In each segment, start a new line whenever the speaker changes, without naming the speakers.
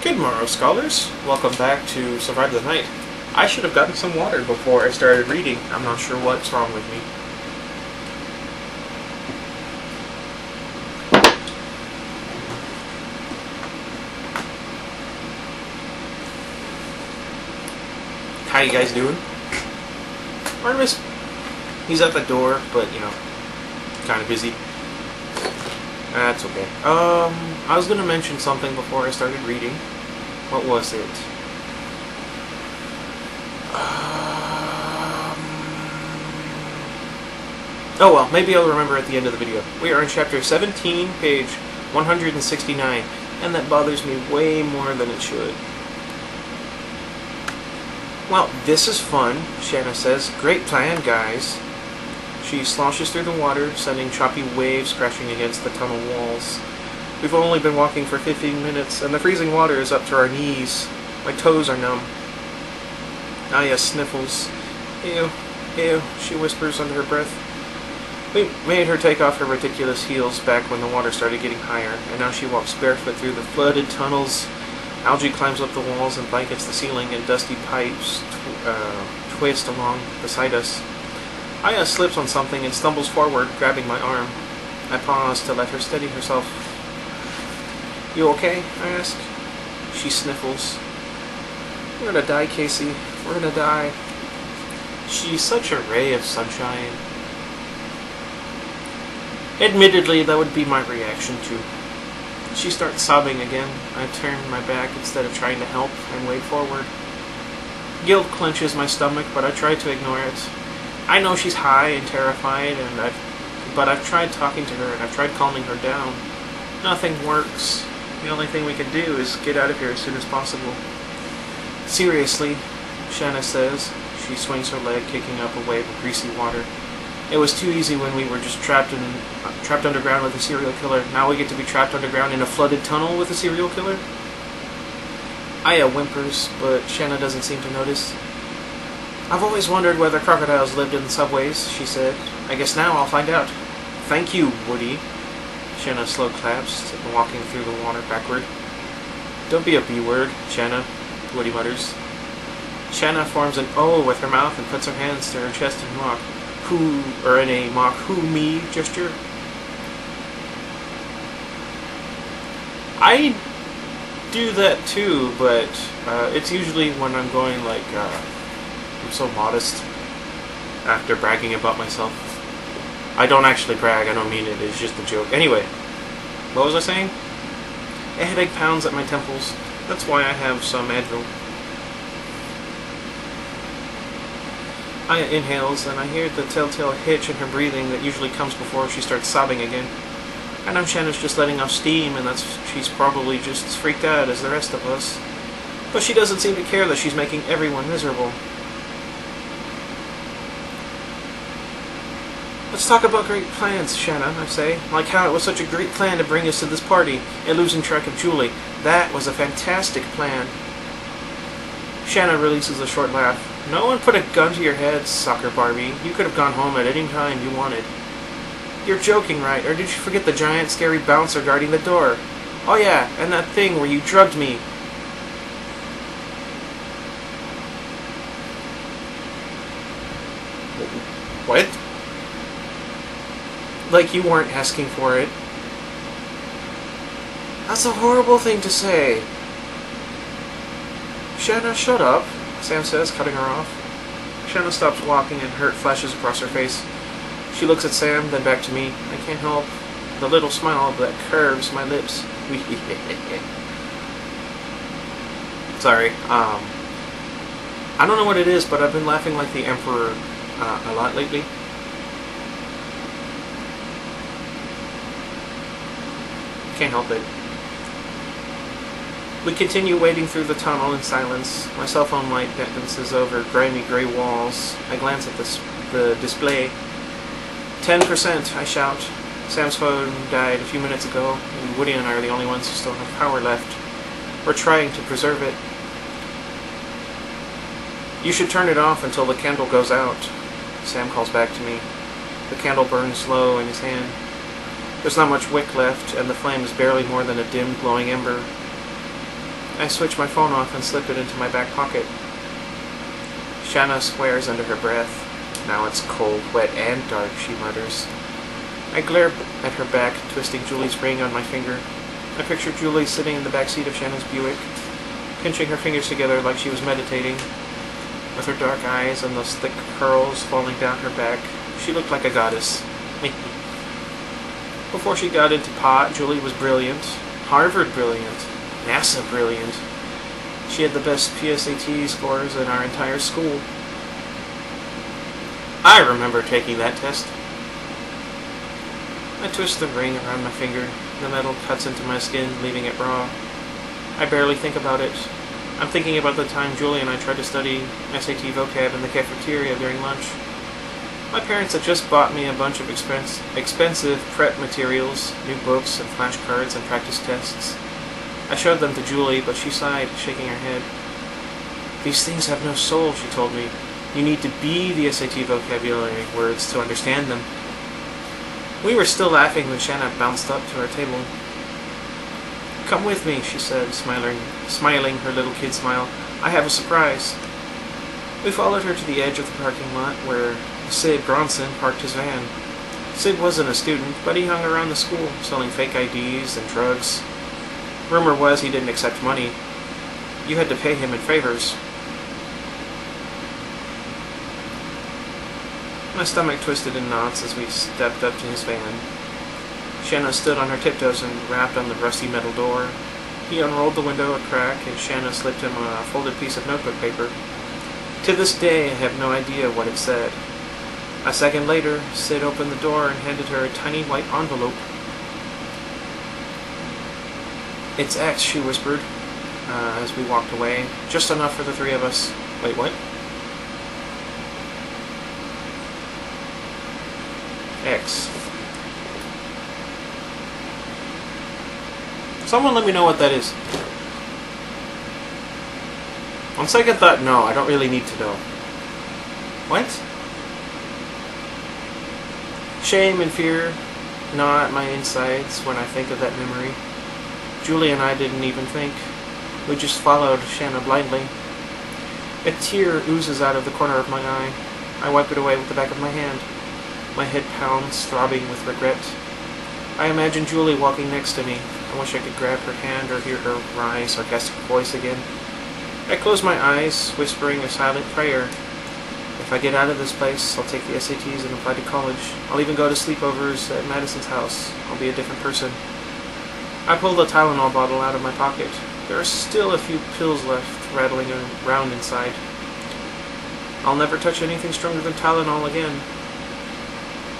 Good morrow, scholars. Welcome back to Survive the Night. I should have gotten some water before I started reading. I'm not sure what's wrong with me. How you guys doing? Artemis, he's at the door, but, you know, kind of busy. That's okay. I was going to mention something before I started reading. What was it? Oh well, maybe I'll remember at the end of the video. We are in chapter 17, page 169, and that bothers me way more than it should. Well, this is fun, Shanna says. Great plan, guys. She sloshes through the water, sending choppy waves crashing against the tunnel walls. We've only been walking for 15 minutes, and the freezing water is up to our knees. My toes are numb. Aya sniffles. Ew, ew, she whispers under her breath. We made her take off her ridiculous heels back when the water started getting higher, and now she walks barefoot through the flooded tunnels. Algae climbs up the walls and blankets the ceiling, and dusty pipes twist along beside us. Aya slips on something and stumbles forward, grabbing my arm. I pause to let her steady herself. You okay? I ask. She sniffles. We're gonna die, Casey. We're gonna die. She's such a ray of sunshine. Admittedly, that would be my reaction too. She starts sobbing again. I turn my back instead of trying to help and wade forward. Guilt clenches my stomach, but I try to ignore it. I know she's high and terrified, but I've tried talking to her and I've tried calming her down. Nothing works. The only thing we can do is get out of here as soon as possible. Seriously, Shanna says. She swings her leg, kicking up a wave of greasy water. It was too easy when we were just trapped underground with a serial killer. Now we get to be trapped underground in a flooded tunnel with a serial killer? Aya whimpers, but Shanna doesn't seem to notice. I've always wondered whether crocodiles lived in the subways, she said. I guess now I'll find out. Thank you, Woody. Shanna slow claps, walking through the water backward. Don't be a B-word, Shanna, Woody mutters. Shanna forms an O with her mouth and puts her hands to her chest in a mock who me gesture. I do that too, but it's usually when I'm going like, I'm so modest after bragging about myself. I don't actually brag, I don't mean it, it's just a joke. Anyway, what was I saying? A headache pounds at my temples. That's why I have some Advil. Aya inhales, and I hear the telltale hitch in her breathing that usually comes before she starts sobbing again. I know Shanna's just letting off steam, and she's probably just as freaked out as the rest of us. But she doesn't seem to care that she's making everyone miserable. Let's talk about great plans, Shanna, I say. Like how it was such a great plan to bring us to this party and losing track of Julie. That was a fantastic plan. Shanna releases a short laugh. No one put a gun to your head, sucker Barbie. You could have gone home at any time you wanted. You're joking, right? Or did you forget the giant, scary bouncer guarding the door? Oh yeah, and that thing where you drugged me. What? Like you weren't asking for it. That's a horrible thing to say. Shanna, shut up, Sam says, cutting her off. Shanna stops walking and hurt flashes across her face. She looks at Sam, then back to me. I can't help the little smile that curves my lips. Sorry. I don't know what it is, but I've been laughing like the Emperor a lot lately. Can't help it. We continue wading through the tunnel in silence. My cell phone light dances over grimy gray walls. I glance at the display. 10%, I shout. Sam's phone died a few minutes ago, and Woody and I are the only ones who still have power left. We're trying to preserve it. You should turn it off until the candle goes out, Sam calls back to me. The candle burns low in his hand. There's not much wick left, and the flame is barely more than a dim, glowing ember. I switch my phone off and slip it into my back pocket. Shanna swears under her breath. Now it's cold, wet, and dark, she mutters. I glare at her back, twisting Julie's ring on my finger. I picture Julie sitting in the back seat of Shanna's Buick, pinching her fingers together like she was meditating. With her dark eyes and those thick curls falling down her back, she looked like a goddess. Before she got into pot, Julie was brilliant. Harvard brilliant. NASA brilliant. She had the best PSAT scores in our entire school. I remember taking that test. I twist the ring around my finger. The metal cuts into my skin, leaving it raw. I barely think about it. I'm thinking about the time Julie and I tried to study SAT vocab in the cafeteria during lunch. My parents had just bought me a bunch of expensive prep materials, new books and flashcards and practice tests. I showed them to Julie, but she sighed, shaking her head. These things have no soul, she told me. You need to be the SAT vocabulary words to understand them. We were still laughing when Shanna bounced up to our table. Come with me, she said, smiling her little kid smile. I have a surprise. We followed her to the edge of the parking lot where Sid Bronson parked his van. Sid wasn't a student, but he hung around the school, selling fake IDs and drugs. Rumor was he didn't accept money. You had to pay him in favors. My stomach twisted in knots as we stepped up to his van. Shanna stood on her tiptoes and rapped on the rusty metal door. He unrolled the window a crack, and Shanna slipped him a folded piece of notebook paper. To this day, I have no idea what it said. A second later, Sid opened the door and handed her a tiny white envelope. It's X, she whispered, as we walked away. Just enough for the three of us. Wait, what? X. Someone let me know what that is. On second thought, no, I don't really need to know. What? Shame and fear gnaw at my insides when I think of that memory. Julie and I didn't even think. We just followed Shanna blindly. A tear oozes out of the corner of my eye. I wipe it away with the back of my hand. My head pounds, throbbing with regret. I imagine Julie walking next to me. I wish I could grab her hand or hear her wry, sarcastic voice again. I close my eyes, whispering a silent prayer. If I get out of this place, I'll take the SATs and apply to college. I'll even go to sleepovers at Madison's house. I'll be a different person. I pull the Tylenol bottle out of my pocket. There are still a few pills left, rattling around inside. I'll never touch anything stronger than Tylenol again.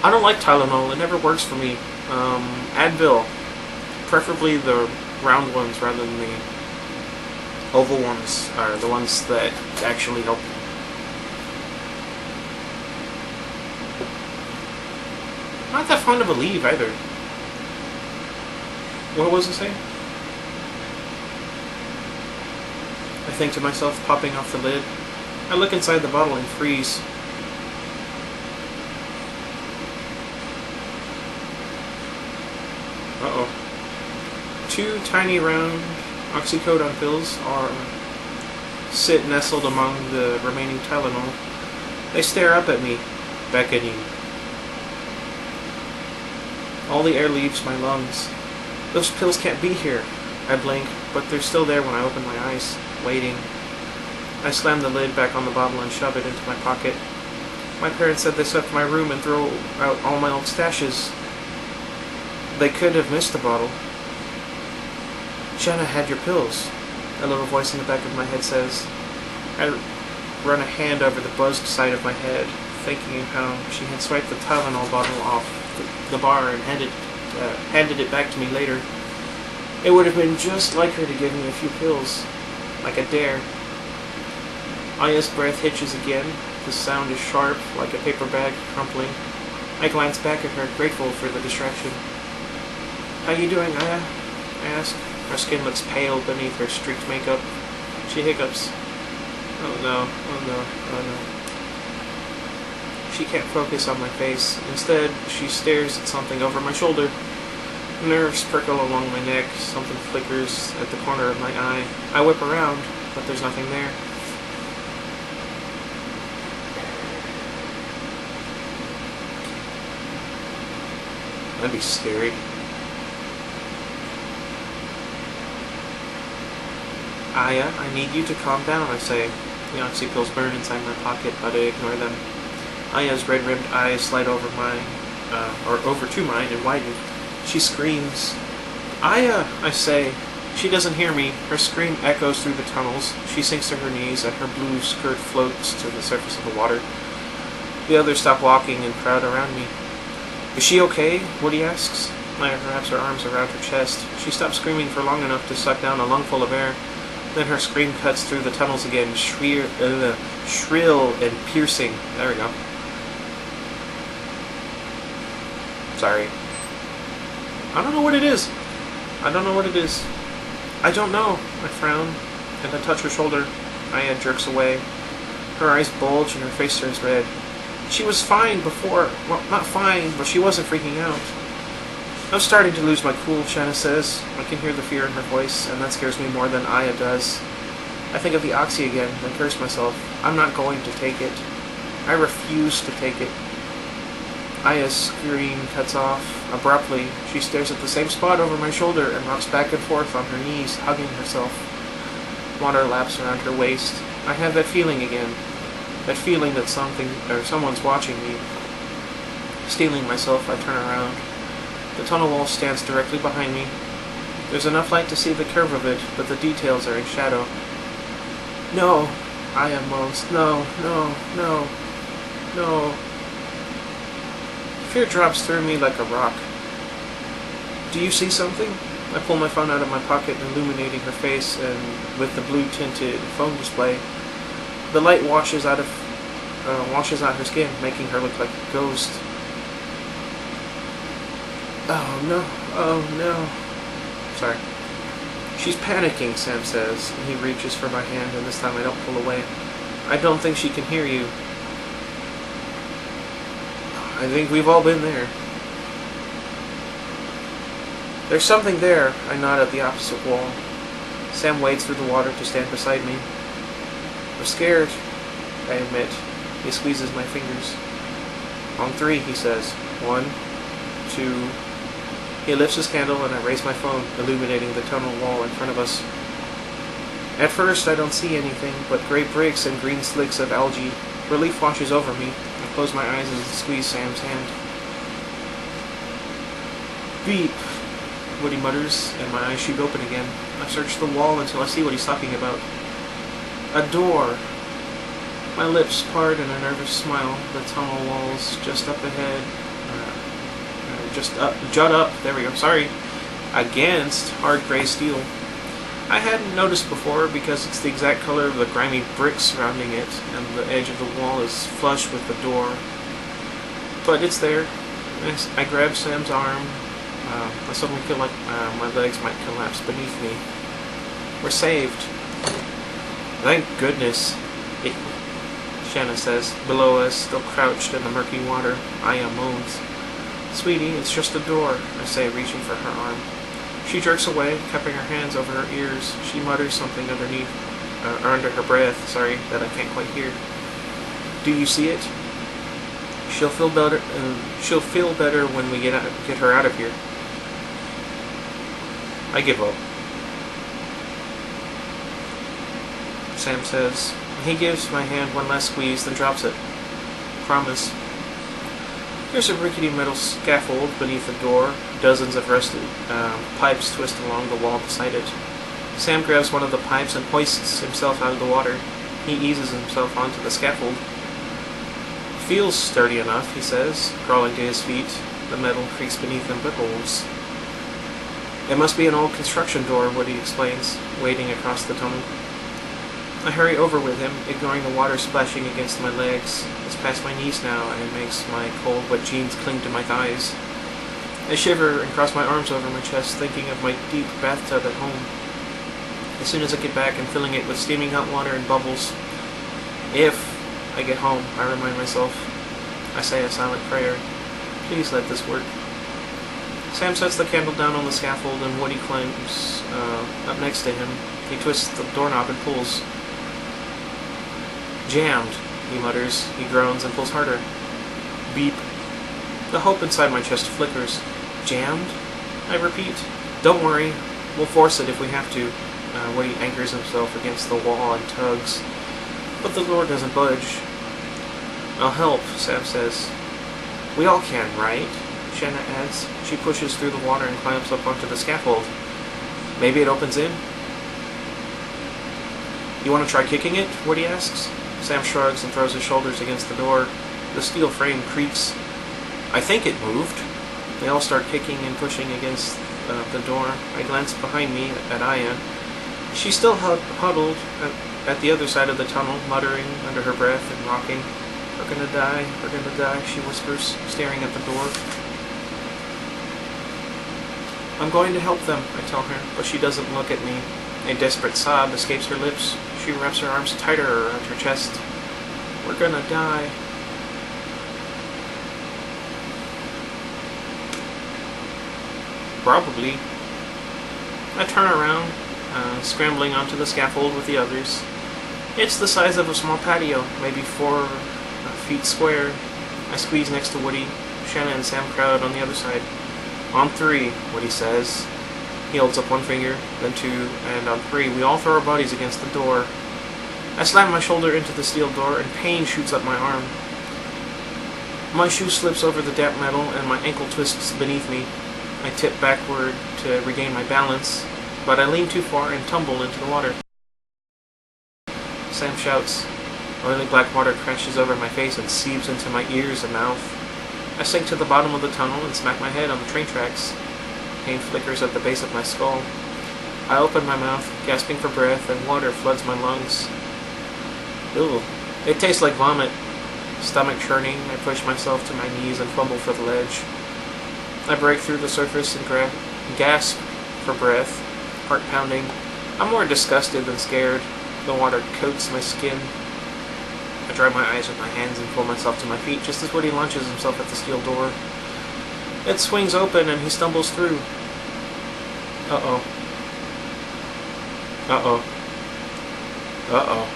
I don't like Tylenol. It never works for me. Advil. Preferably the round ones rather than the oval ones, are the ones that actually help. Not that fond of a leave either. What was it saying? I think to myself, popping off the lid. I look inside the bottle and freeze. Uh-oh. 2 tiny round oxycodone pills sit nestled among the remaining Tylenol. They stare up at me, beckoning. All the air leaves my lungs. Those pills can't be here. I blink, but they're still there when I open my eyes, waiting. I slam the lid back on the bottle and shove it into my pocket. My parents said they swept my room and threw out all my old stashes. They could have missed the bottle. Shanna had your pills, a little voice in the back of my head says. I run a hand over the buzzed side of my head, thinking of how she had swiped the Tylenol bottle off the bar and handed it back to me later. It would have been just like her to give me a few pills, like a dare. Aya's breath hitches again. The sound is sharp, like a paper bag crumpling. I glance back at her, grateful for the distraction. How you doing, Aya? I ask. Her skin looks pale beneath her streaked makeup. She hiccups. Oh no, oh no, oh no. She can't focus on my face. Instead, she stares at something over my shoulder. Nerves prickle along my neck, something flickers at the corner of my eye. I whip around, but there's nothing there. That'd be scary. Aya, I need you to calm down, I say. The oxy pills burn inside my pocket, but I ignore them. Aya's red-rimmed eyes slide over mine, or over to mine and widen. She screams. Aya, I say. She doesn't hear me. Her scream echoes through the tunnels. She sinks to her knees, and her blue skirt floats to the surface of the water. The others stop walking and crowd around me. Is she okay? Woody asks. Aya wraps her arms around her chest. She stops screaming for long enough to suck down a lungful of air. Then her scream cuts through the tunnels again, shrill and piercing. There we go. Sorry. I don't know what it is. I don't know what it is. I don't know. I frown, and I touch her shoulder. Aya jerks away. Her eyes bulge and her face turns red. She was fine before. Well, not fine, but she wasn't freaking out. I'm starting to lose my cool, Shanna says. I can hear the fear in her voice, and that scares me more than Aya does. I think of the oxy again, and curse myself. I'm not going to take it. I refuse to take it. Aya's scream cuts off. Abruptly, she stares at the same spot over my shoulder and rocks back and forth on her knees, hugging herself. Water laps around her waist. I have that feeling again. That feeling that someone's watching me. Steeling myself, I turn around. The tunnel wall stands directly behind me. There's enough light to see the curve of it, but the details are in shadow. No, Aya moans. No, no, no, no. Fear drops through me like a rock. Do you see something? I pull my phone out of my pocket, illuminating her face and with the blue-tinted phone display. The light washes out her skin, making her look like a ghost. Oh no, oh no. Sorry. She's panicking, Sam says, and he reaches for my hand, and this time I don't pull away. I don't think she can hear you. I think we've all been there. There's something there. I nod at the opposite wall. Sam wades through the water to stand beside me. I'm scared, I admit. He squeezes my fingers. On 3, he says. 1, 2... He lifts his candle and I raise my phone, illuminating the tunnel wall in front of us. At first, I don't see anything but gray bricks and green slicks of algae. Relief washes over me. I close my eyes and squeeze Sam's hand. Beep, Woody mutters, and my eyes shoot open again. I search the wall until I see what he's talking about. A door. My lips part in a nervous smile. The tunnel walls just up ahead. Jut up, there we go, sorry, against hard gray steel. I hadn't noticed before because it's the exact color of the grimy bricks surrounding it, and the edge of the wall is flush with the door. But it's there. I grab Sam's arm. I suddenly feel like my legs might collapse beneath me. We're saved. Thank goodness. Shanna says. Below us, still crouched in the murky water, Aya moans. Sweetie, it's just a door, I say, reaching for her arm. She jerks away, cupping her hands over her ears. She mutters something underneath, or under her breath, that I can't quite hear. Do you see it? She'll feel better. She'll feel better when we get her out of here. I give up. Sam says. He gives my hand one last squeeze, then drops it. Promise. There's a rickety metal scaffold beneath the door. Dozens of rusted pipes twist along the wall beside it. Sam grabs one of the pipes and hoists himself out of the water. He eases himself onto the scaffold. Feels sturdy enough, he says, crawling to his feet. The metal creaks beneath him but holds. It must be an old construction door, Woody explains, wading across the tunnel. I hurry over with him, ignoring the water splashing against my legs. It's past my knees now, and it makes my cold, wet jeans cling to my thighs. I shiver and cross my arms over my chest, thinking of my deep bathtub at home. As soon as I get back, I'm filling it with steaming hot water and bubbles. If I get home, I remind myself. I say a silent prayer. Please let this work. Sam sets the candle down on the scaffold and Woody climbs up next to him. He twists the doorknob and pulls. Jammed, he mutters. He groans and pulls harder. Beep. The hope inside my chest flickers. Jammed? I repeat. Don't worry. We'll force it if we have to. Woody anchors himself against the wall and tugs. But the door doesn't budge. I'll help, Sam says. We all can, right? Shanna adds. She pushes through the water and climbs up onto the scaffold. Maybe it opens in? You want to try kicking it? Woody asks. Sam shrugs and throws his shoulders against the door. The steel frame creaks. I think it moved. They all start kicking and pushing against the door. I glance behind me at Aya. She's still huddled at the other side of the tunnel, muttering under her breath and rocking. We're gonna die, she whispers, staring at the door. I'm going to help them, I tell her, but she doesn't look at me. A desperate sob escapes her lips. She wraps her arms tighter around her chest. We're gonna die. Probably. I turn around, scrambling onto the scaffold with the others. It's the size of a small patio, maybe 4 feet square. I squeeze next to Woody. Shanna and Sam crowd on the other side. On 3, Woody says. He holds up one finger, then 2, and on 3, we all throw our bodies against the door. I slam my shoulder into the steel door, and pain shoots up my arm. My shoe slips over the damp metal, and my ankle twists beneath me. I tip backward to regain my balance, but I lean too far and tumble into the water. Sam shouts. Oily black water crashes over my face and seeps into my ears and mouth. I sink to the bottom of the tunnel and smack my head on the train tracks. Pain flickers at the base of my skull. I open my mouth, gasping for breath, and water floods my lungs. Ew. It tastes like vomit. Stomach churning, I push myself to my knees and fumble for the ledge. I break through the surface and gasp for breath, heart pounding. I'm more disgusted than scared. The water coats my skin. I dry my eyes with my hands and pull myself to my feet just as Woody launches himself at the steel door. It swings open and he stumbles through. Uh-oh. Uh-oh. Uh-oh.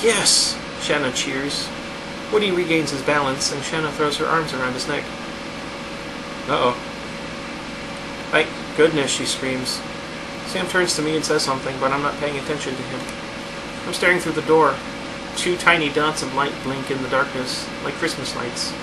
Yes! Shanna cheers. Woody regains his balance and Shanna throws her arms around his neck. Uh-oh. Thank goodness, she screams. Sam turns to me and says something, but I'm not paying attention to him. I'm staring through the door. 2 tiny dots of light blink in the darkness, like Christmas lights.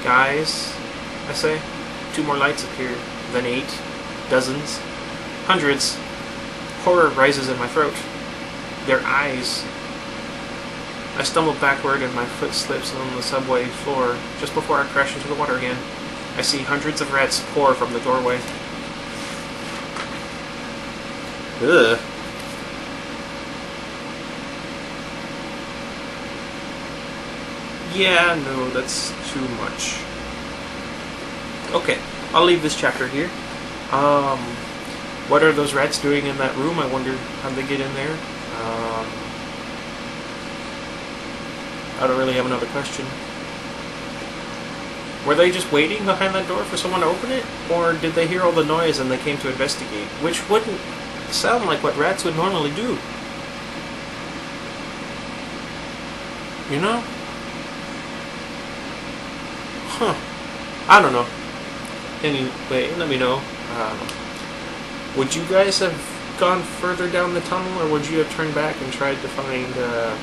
Guys, I say. 2 more lights appear, then 8, dozens, hundreds. Horror rises in my throat. Their eyes. I stumble backward and my foot slips on the subway floor just before I crash into the water again. I see hundreds of rats pour from the doorway. Ugh. Yeah, no, that's too much. Okay, I'll leave this chapter here. What are those rats doing in that room? I wonder how'd they get in there. I don't really have another question. Were they just waiting behind that door for someone to open it? Or did they hear all the noise and they came to investigate? Which wouldn't sound like what rats would normally do. You know? Huh. I don't know. Anyway, let me know. Would you guys have gone further down the tunnel, or would you have turned back and tried to find a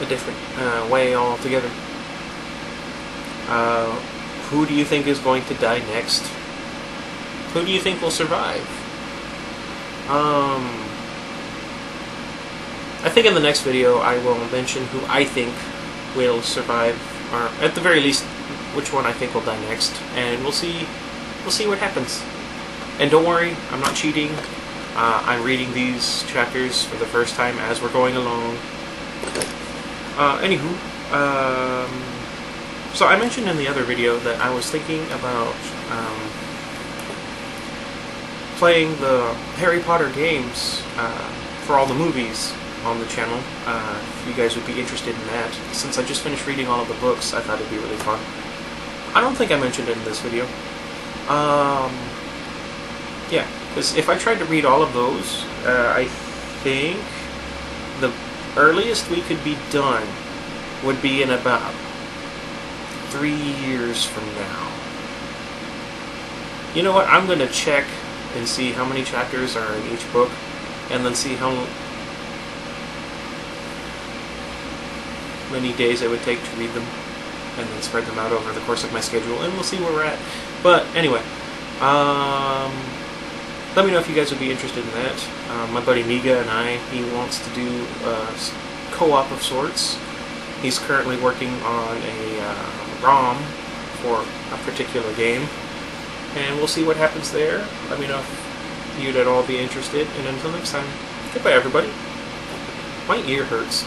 different way altogether? Who do you think is going to die next? Who do you think will survive? I think in the next video I will mention who I think will survive, or at the very least, which one I think will die next, and we'll see what happens. And don't worry, I'm not cheating. I'm reading these chapters for the first time as we're going along. Anywho, so I mentioned in the other video that I was thinking about playing the Harry Potter games for all the movies on the channel. If you guys would be interested in that. Since I just finished reading all of the books, I thought it'd be really fun. I don't think I mentioned it in this video. Yeah, because if I tried to read all of those, I think the earliest we could be done would be in about 3 years from now. You know what? I'm going to check and see how many chapters are in each book, and then see how many days it would take to read them, and then spread them out over the course of my schedule, and we'll see where we're at. But anyway, let me know if you guys would be interested in that. My buddy Miga and he wants to do co-op of sorts. He's currently working on a ROM for a particular game, and we'll see what happens there. Let me know if you'd at all be interested, and until next time, goodbye everybody. My ear hurts.